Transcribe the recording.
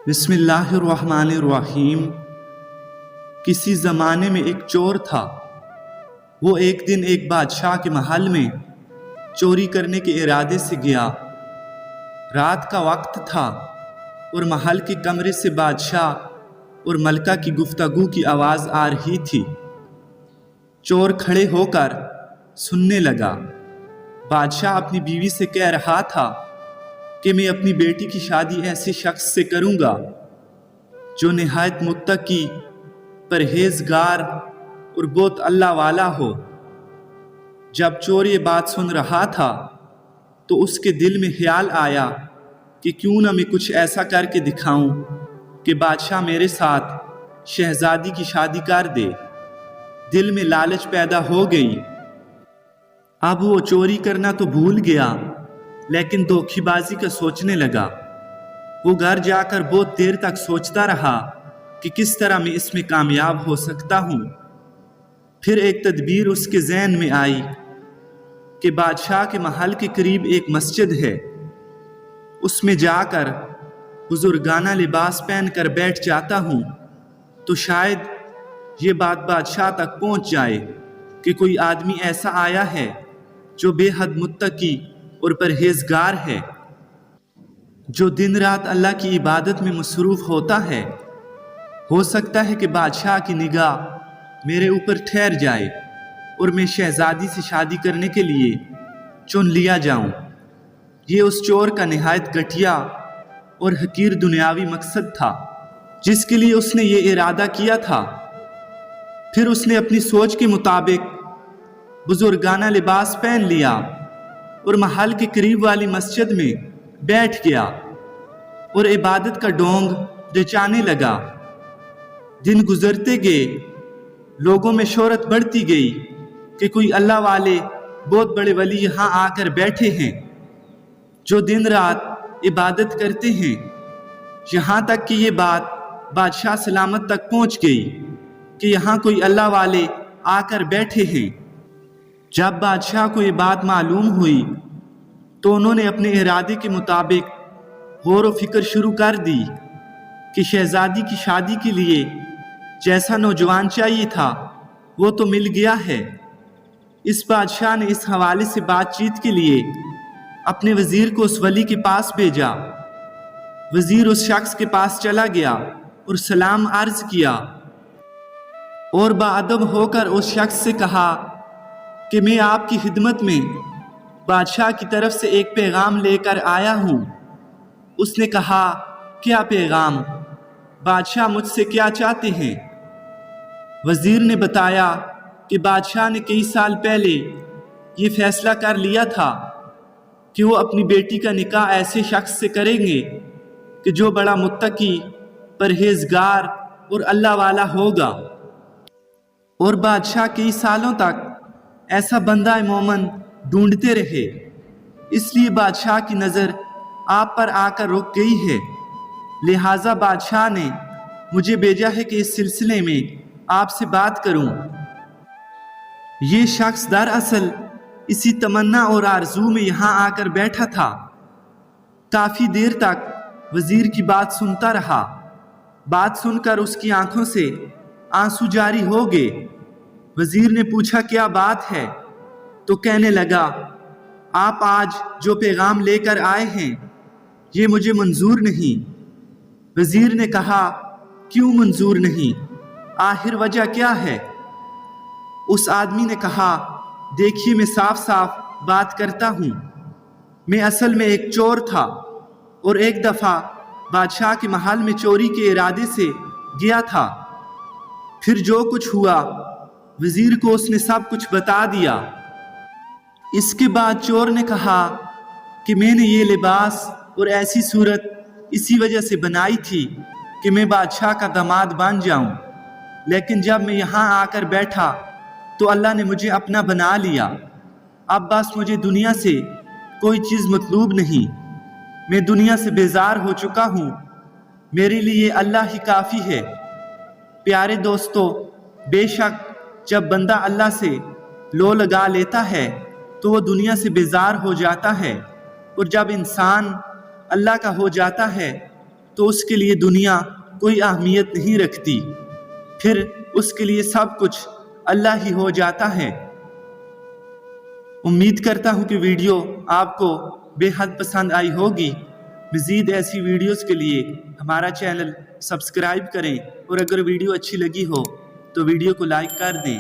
بسم اللہ الرحمن الرحیم۔ کسی زمانے میں ایک چور تھا۔ وہ ایک دن ایک بادشاہ کے محل میں چوری کرنے کے ارادے سے گیا۔ رات کا وقت تھا اور محل کے کمرے سے بادشاہ اور ملکہ کی گفتگو کی آواز آ رہی تھی۔ چور کھڑے ہو کر سننے لگا۔ بادشاہ اپنی بیوی سے کہہ رہا تھا کہ میں اپنی بیٹی کی شادی ایسے شخص سے کروں گا جو نہایت متقی، پرہیزگار اور بہت اللہ والا ہو۔ جب چور یہ بات سن رہا تھا تو اس کے دل میں خیال آیا کہ کیوں نہ میں کچھ ایسا کر کے دکھاؤں کہ بادشاہ میرے ساتھ شہزادی کی شادی کر دے۔ دل میں لالچ پیدا ہو گئی۔ اب وہ چوری کرنا تو بھول گیا لیکن دھوکے بازی کا سوچنے لگا۔ وہ گھر جا کر بہت دیر تک سوچتا رہا کہ کس طرح میں اس میں کامیاب ہو سکتا ہوں۔ پھر ایک تدبیر اس کے ذہن میں آئی کہ بادشاہ کے محل کے قریب ایک مسجد ہے، اس میں جا کر بزرگانہ لباس پہن کر بیٹھ جاتا ہوں تو شاید یہ بات بادشاہ تک پہنچ جائے کہ کوئی آدمی ایسا آیا ہے جو بے حد متقی اور پرہیزگار ہے، جو دن رات اللہ کی عبادت میں مصروف ہوتا ہے۔ ہو سکتا ہے کہ بادشاہ کی نگاہ میرے اوپر ٹھہر جائے اور میں شہزادی سے شادی کرنے کے لیے چن لیا جاؤں۔ یہ اس چور کا نہایت گھٹیا اور حقیر دنیاوی مقصد تھا جس کے لیے اس نے یہ ارادہ کیا تھا۔ پھر اس نے اپنی سوچ کے مطابق بزرگانہ لباس پہن لیا اور محل کے قریب والی مسجد میں بیٹھ گیا اور عبادت کا ڈونگ رچانے لگا۔ دن گزرتے گئے، لوگوں میں شہرت بڑھتی گئی کہ کوئی اللہ والے بہت بڑے ولی یہاں آ کر بیٹھے ہیں جو دن رات عبادت کرتے ہیں۔ یہاں تک کہ یہ بات بادشاہ سلامت تک پہنچ گئی کہ یہاں کوئی اللہ والے آ کر بیٹھے ہیں۔ جب بادشاہ کو یہ بات معلوم ہوئی تو انہوں نے اپنے ارادے کے مطابق غور و فکر شروع کر دی کہ شہزادی کی شادی کے لیے جیسا نوجوان چاہیے تھا وہ تو مل گیا ہے۔ اس بادشاہ نے اس حوالے سے بات چیت کے لیے اپنے وزیر کو اس ولی کے پاس بھیجا۔ وزیر اس شخص کے پاس چلا گیا اور سلام عرض کیا اور باادب ہو کر اس شخص سے کہا کہ میں آپ کی خدمت میں بادشاہ کی طرف سے ایک پیغام لے کر آیا ہوں۔ اس نے کہا، کیا پیغام؟ بادشاہ مجھ سے کیا چاہتے ہیں؟ وزیر نے بتایا کہ بادشاہ نے کئی سال پہلے یہ فیصلہ کر لیا تھا کہ وہ اپنی بیٹی کا نکاح ایسے شخص سے کریں گے کہ جو بڑا متقی، پرہیزگار اور اللہ والا ہوگا، اور بادشاہ کئی سالوں تک ایسا بندہ مومن ڈھونڈتے رہے۔ اس لیے بادشاہ کی نظر آپ پر آ کر رک گئی ہے، لہٰذا بادشاہ نے مجھے بھیجا ہے کہ اس سلسلے میں آپ سے بات کروں۔ یہ شخص دراصل اسی تمنا اور آرزو میں یہاں آ کر بیٹھا تھا۔ کافی دیر تک وزیر کی بات سنتا رہا۔ بات سن کر اس کی آنکھوں سے آنسو جاری ہو گئے۔ وزیر نے پوچھا، کیا بات ہے؟ تو کہنے لگا، آپ آج جو پیغام لے کر آئے ہیں یہ مجھے منظور نہیں۔ وزیر نے کہا، کیوں منظور نہیں؟ آخر وجہ کیا ہے؟ اس آدمی نے کہا، دیکھیے میں صاف صاف بات کرتا ہوں، میں اصل میں ایک چور تھا اور ایک دفعہ بادشاہ کے محل میں چوری کے ارادے سے گیا تھا۔ پھر جو کچھ ہوا وزیر کو اس نے سب کچھ بتا دیا۔ اس کے بعد چور نے کہا کہ میں نے یہ لباس اور ایسی صورت اسی وجہ سے بنائی تھی کہ میں بادشاہ کا داماد بن جاؤں، لیکن جب میں یہاں آ کر بیٹھا تو اللہ نے مجھے اپنا بنا لیا۔ اب بس مجھے دنیا سے کوئی چیز مطلوب نہیں، میں دنیا سے بیزار ہو چکا ہوں، میرے لیے اللہ ہی کافی ہے۔ پیارے دوستو، بے شک جب بندہ اللہ سے لو لگا لیتا ہے تو وہ دنیا سے بیزار ہو جاتا ہے، اور جب انسان اللہ کا ہو جاتا ہے تو اس کے لیے دنیا کوئی اہمیت نہیں رکھتی، پھر اس کے لیے سب کچھ اللہ ہی ہو جاتا ہے۔ امید کرتا ہوں کہ ویڈیو آپ کو بے حد پسند آئی ہوگی۔ مزید ایسی ویڈیوز کے لیے ہمارا چینل سبسکرائب کریں، اور اگر ویڈیو اچھی لگی ہو تو ویڈیو کو لائک کر دیں۔